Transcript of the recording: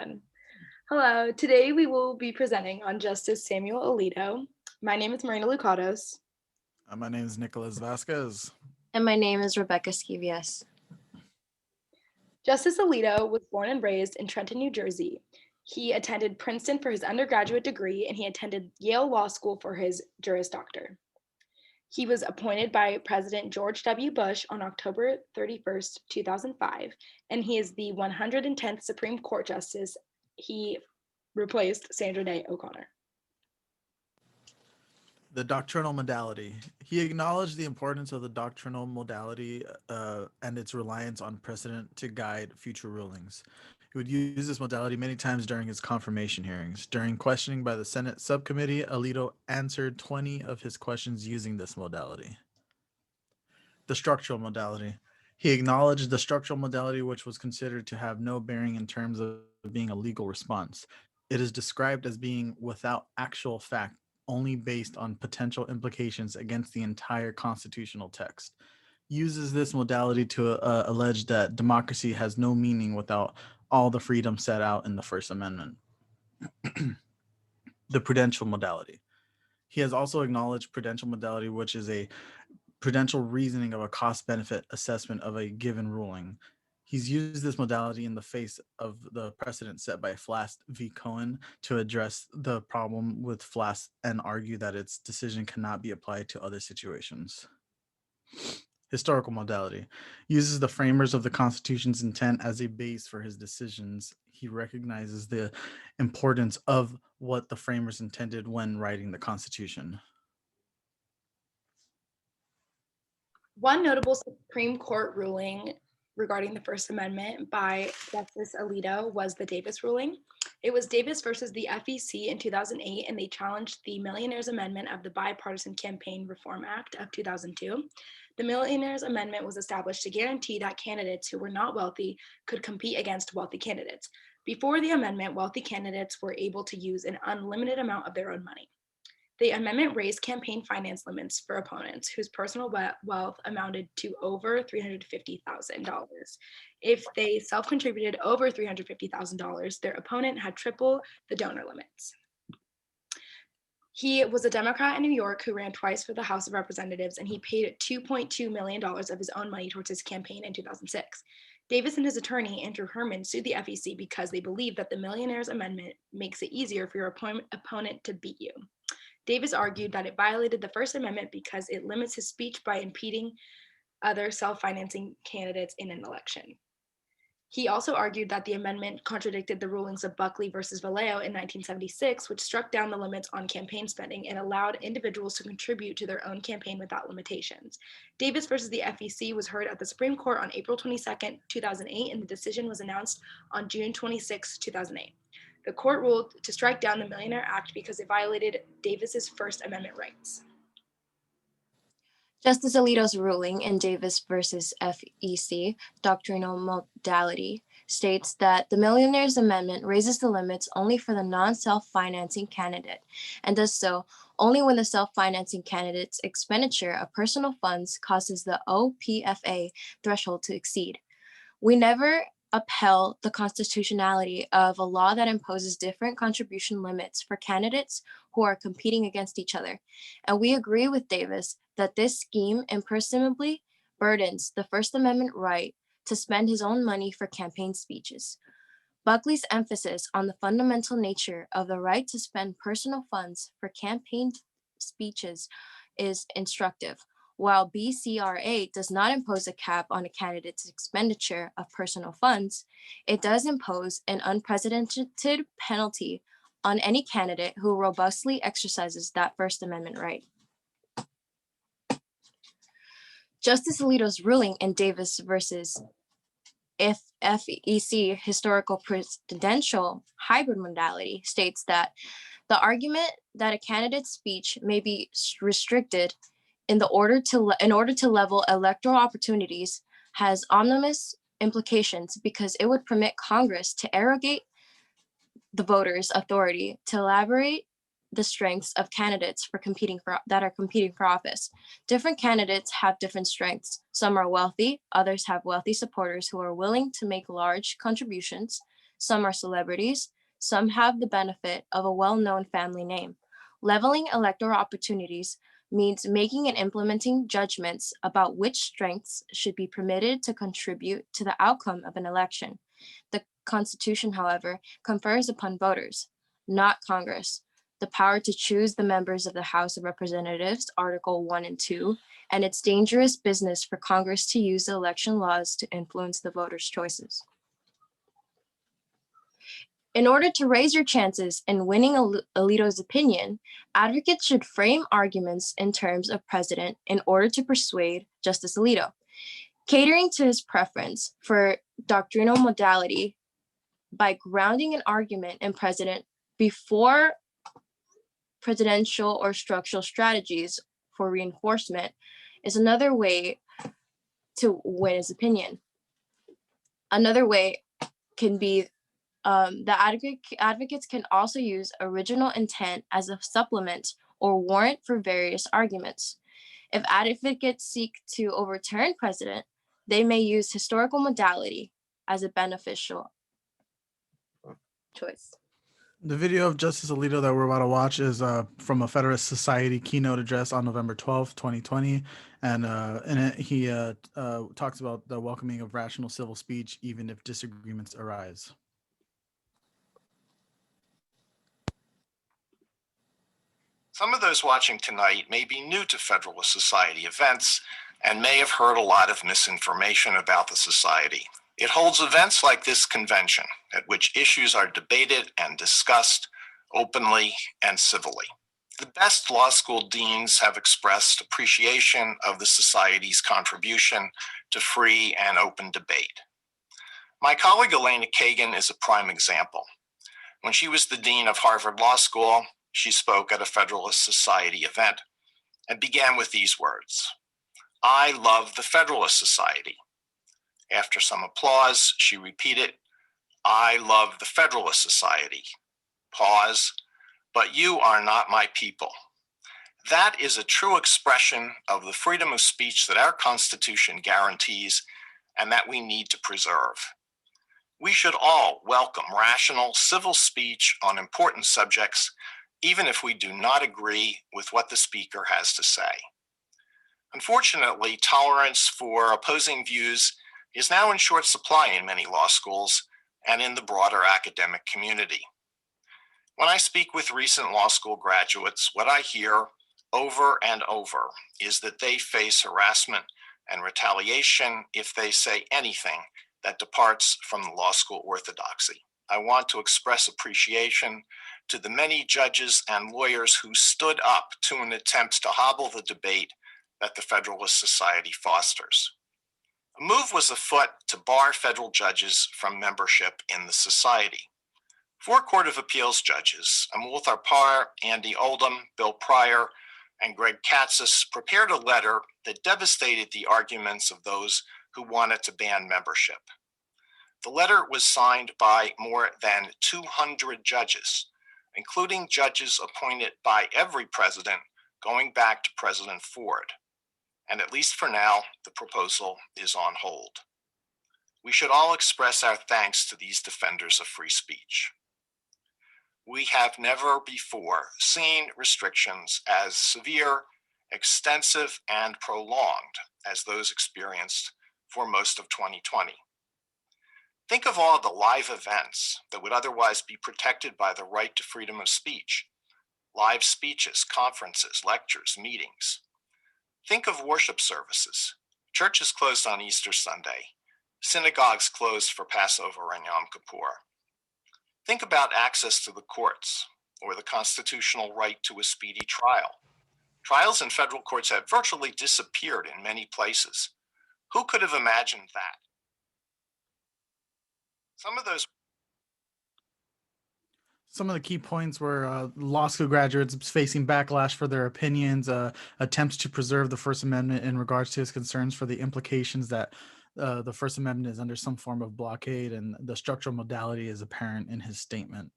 open. Hello, today we will be presenting on Justice Samuel Alito. My name is Marina Lucados. My name is Nicholas Vasquez. And my name is Rebecca Skevius. Justice Alito was born and raised in Trenton, New Jersey. He attended Princeton for his undergraduate degree, and he attended Yale Law School for his Juris Doctor. He was appointed by President George W. Bush on October 31st, 2005, and he is the 110th Supreme Court Justice. He replaced Sandra Day O'Connor. The doctrinal modality. He acknowledged the importance of the doctrinal modality and its reliance on precedent to guide future rulings. He would use this modality many times during his confirmation hearings. During questioning by the Senate subcommittee, Alito answered 20 of his questions using this modality. The structural modality. He acknowledged the structural modality, which was considered to have no bearing in terms of being a legal response. It is described as being without actual fact, only based on potential implications against the entire constitutional text. Uses this modality to allege that democracy has no meaning without all the freedom set out in the First Amendment. The prudential modality. He has also acknowledged prudential modality, which is a prudential reasoning of a cost-benefit assessment of a given ruling. He's used this modality in the face of the precedent set by Flast v. Cohen to address the problem with Flast and argue that its decision cannot be applied to other situations. Historical modality. Uses the framers of the Constitution's intent as a base for his decisions. He recognizes the importance of what the framers intended when writing the Constitution. One notable Supreme Court ruling regarding the First Amendment by Justice Alito was the Davis ruling. It was Davis versus the FEC in 2008, and they challenged the Millionaires' Amendment of the Bipartisan Campaign Reform Act of 2002. The Millionaires' Amendment was established to guarantee that candidates who were not wealthy could compete against wealthy candidates. Before the amendment, wealthy candidates were able to use an unlimited amount of their own money. The amendment raised campaign finance limits for opponents whose personal wealth amounted to over $350,000. If they self-contributed over $350,000, their opponent had triple the donor limits. He was a Democrat in New York who ran twice for the House of Representatives, and he paid $2.2 million of his own money towards his campaign in 2006. Davis and his attorney, Andrew Herman, sued the FEC because they believe that the Millionaires' Amendment makes it easier for your opponent to beat you. Davis argued that it violated the First Amendment because it limits his speech by impeding other self-financing candidates in an election. He also argued that the amendment contradicted the rulings of Buckley versus Valeo in 1976, which struck down the limits on campaign spending and allowed individuals to contribute to their own campaign without limitations. Davis versus the FEC was heard at the Supreme Court on April 22, 2008, and the decision was announced on June 26, 2008. The court ruled to strike down the Millionaire Act because it violated Davis's First Amendment rights. Justice Alito's ruling in Davis versus FEC, doctrinal modality, states that the Millionaire's Amendment raises the limits only for the non-self-financing candidate, and does so only when the self-financing candidate's expenditure of personal funds causes the OPFA threshold to exceed. We never upheld the constitutionality of a law that imposes different contribution limits for candidates who are competing against each other. And we agree with Davis that this scheme impresumably burdens the First Amendment right to spend his own money for campaign speeches. Buckley's emphasis on the fundamental nature of the right to spend personal funds for campaign speeches is instructive. While BCRA does not impose a cap on a candidate's expenditure of personal funds, it does impose an unprecedented penalty on any candidate who robustly exercises that First Amendment right. Justice Alito's ruling in Davis versus FEC historical presidential hybrid modality states that the argument that a candidate's speech may be restricted in order to level electoral opportunities has ominous implications because it would permit Congress to arrogate the voters' authority to elaborate the strengths of candidates that are competing for office. Different candidates have different strengths. Some are wealthy, others have wealthy supporters who are willing to make large contributions. Some are celebrities. Some have the benefit of a well-known family name. Leveling electoral opportunities means making and implementing judgments about which strengths should be permitted to contribute to the outcome of an election. The Constitution, however, confers upon voters, not Congress, the power to choose the members of the House of Representatives, Article 1 and 2, and it's dangerous business for Congress to use the election laws to influence the voters' choices. In order to raise your chances in winning Alito's opinion, advocates should frame arguments in terms of precedent in order to persuade Justice Alito, catering to his preference for doctrinal modality by grounding an argument in precedent before presidential or structural strategies for reinforcement is another way to win his opinion. Another way can be advocates can also use original intent as a supplement or warrant for various arguments. If advocates seek to overturn precedent, they may use historical modality as a beneficial choice. The video of Justice Alito that we're about to watch is from a Federalist Society keynote address on November 12th, 2020. And in it, he talks about the welcoming of rational civil speech, even if disagreements arise. Some of those watching tonight may be new to Federalist Society events and may have heard a lot of misinformation about the Society. It holds events like this convention at which issues are debated and discussed openly and civilly. The best law school deans have expressed appreciation of the Society's contribution to free and open debate. My colleague Elena Kagan is a prime example. When she was the dean of Harvard Law School, she spoke at a Federalist Society event and began with these words: "I love the Federalist Society." After some applause, she repeated, "I love the Federalist Society." Pause. "But you are not my people." That is a true expression of the freedom of speech that our Constitution guarantees and that we need to preserve. We should all welcome rational civil speech on important subjects, even if we do not agree with what the speaker has to say. Unfortunately, tolerance for opposing views is now in short supply in many law schools and in the broader academic community. When I speak with recent law school graduates, what I hear over and over is that they face harassment and retaliation if they say anything that departs from the law school orthodoxy. I want to express appreciation to the many judges and lawyers who stood up to an attempt to hobble the debate that the Federalist Society fosters. A move was afoot to bar federal judges from membership in the Society. 4 Court of Appeals judges, Amul Tharpar, Andy Oldham, Bill Pryor, and Greg Katsas, prepared a letter that devastated the arguments of those who wanted to ban membership. The letter was signed by more than 200 judges, including judges appointed by every president going back to President Ford. And at least for now, the proposal is on hold. We should all express our thanks to these defenders of free speech. We have never before seen restrictions as severe, extensive, and prolonged as those experienced for most of 2020. Think of all the live events that would otherwise be protected by the right to freedom of speech: live speeches, conferences, lectures, meetings. Think of worship services. Churches closed on Easter Sunday, synagogues closed for Passover and Yom Kippur. Think about access to the courts or the constitutional right to a speedy trial. Trials in federal courts have virtually disappeared in many places. Who could have imagined that? Some of the key points were law school graduates facing backlash for their opinions, attempts to preserve the First Amendment in regards to his concerns for the implications that the First Amendment is under some form of blockade, and the structural modality is apparent in his statement.